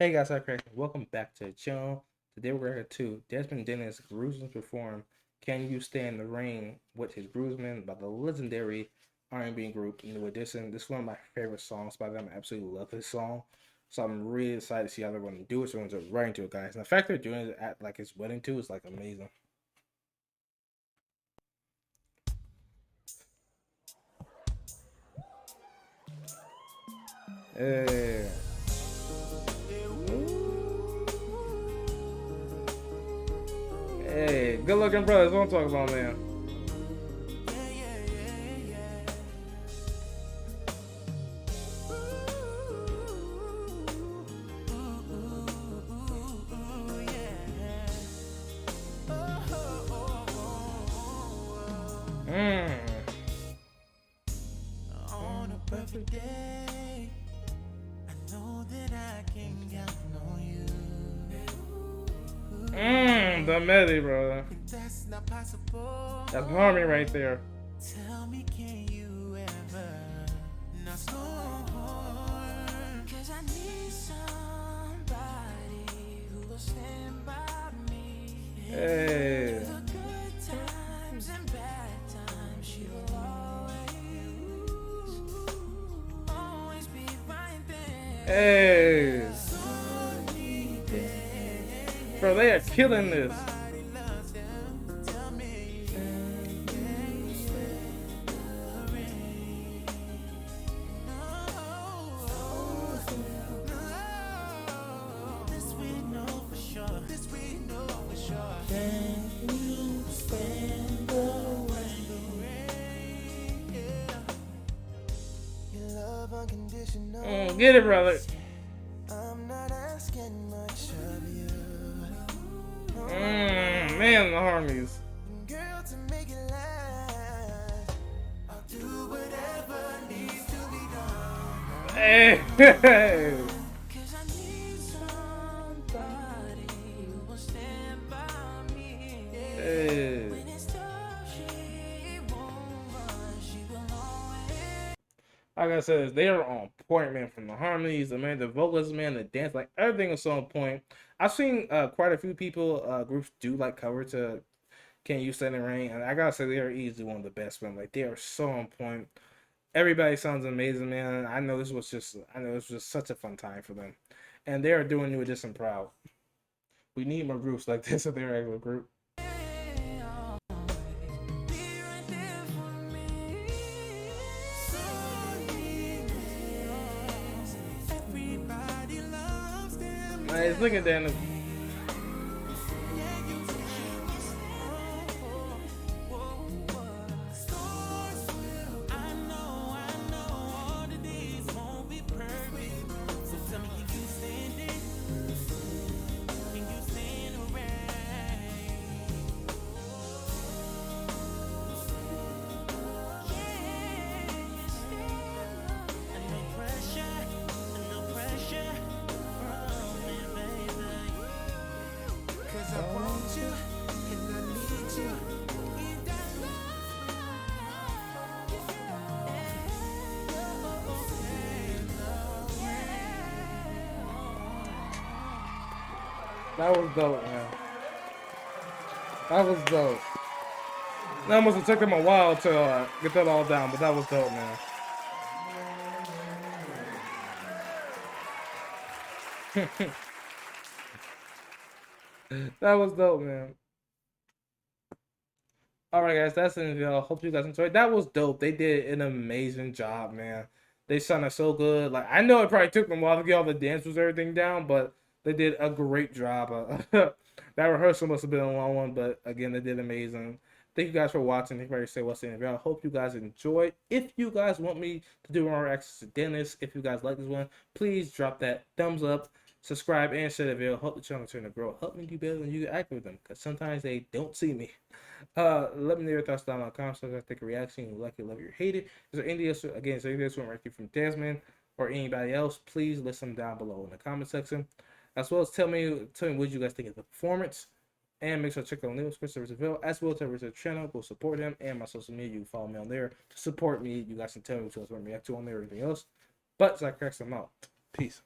Hey guys, I'm Craig. Welcome back to the channel. Today we're going to Desmond Dennis-Groom perform "Can You Stand the Rain" with his Groomsmen by the legendary R&B group New Edition. This is one of my favorite songs by them. I absolutely love this song. So I'm really excited to see how they're going to do it. So we're going to right into it, guys. And the fact they're doing it at like his wedding too is like amazing. Yeah. Hey, good looking brothers. What I'm talking about, man. Mm. On a perfect day, I know that I can count on you. The melody, bro. That's not possible. That's harmony right there. Tell me, can you ever not slow? 'Cause I need somebody who will stand by me. Hey. The good times and bad times, she will always be right there. Hey. Bro, they are killing this. Get it, brother. I'm not asking much of you. Man, the harmonies. Girl, to make it last, I'll do whatever needs to be done. Hey. 'Cause I need somebody who will stand by me. Hey. When it's tough, she won't run, she will always. Like I said, they are on point, man. From the harmonies, the vocals, man, the dance, like everything is so on point. I've seen quite a few people groups do like cover to "Can You Stand the Rain," and I gotta say they are easily one of the best, man. Like they are so on point. Everybody sounds amazing, man. I know this was just such a fun time for them, and they are doing New Edition proud. We need more groups like this if they're a regular group. Nice, look at that. That was dope, man. That was dope. That must have took them a while to get that all down, but that was dope, man. That was dope, man. All right, guys, that's it. Hope you guys enjoyed. That was dope. They did an amazing job, man. They sounded so good. Like I know it probably took them a while to get all the dancers everything down, but they did a great job. That rehearsal must have been a long one, but again, they did amazing. Thank you guys for watching. Thank you for say what's in the video. I hope you guys enjoyed. If you guys want me to do more reactions to Dennis, if you guys like this one, please drop that thumbs up, subscribe, and share the video. Help the channel turn to grow. Help me do better than you act with them, because sometimes they don't see me. Let me know your thoughts down in the comments. I think a reaction. You like it, love it, or hate it. Is there anything else? Again, is there anything else you want right here from Desmond or anybody else? Please list them down below in the comment section. As well as tell me what you guys think of the performance. And make sure to check out Neil's Chris Seville, as well as the channel. Go support him and my social media. You can follow me on there to support me. You guys can tell me what you guys want to react to on there or anything else. But Zach cracks them out. Peace.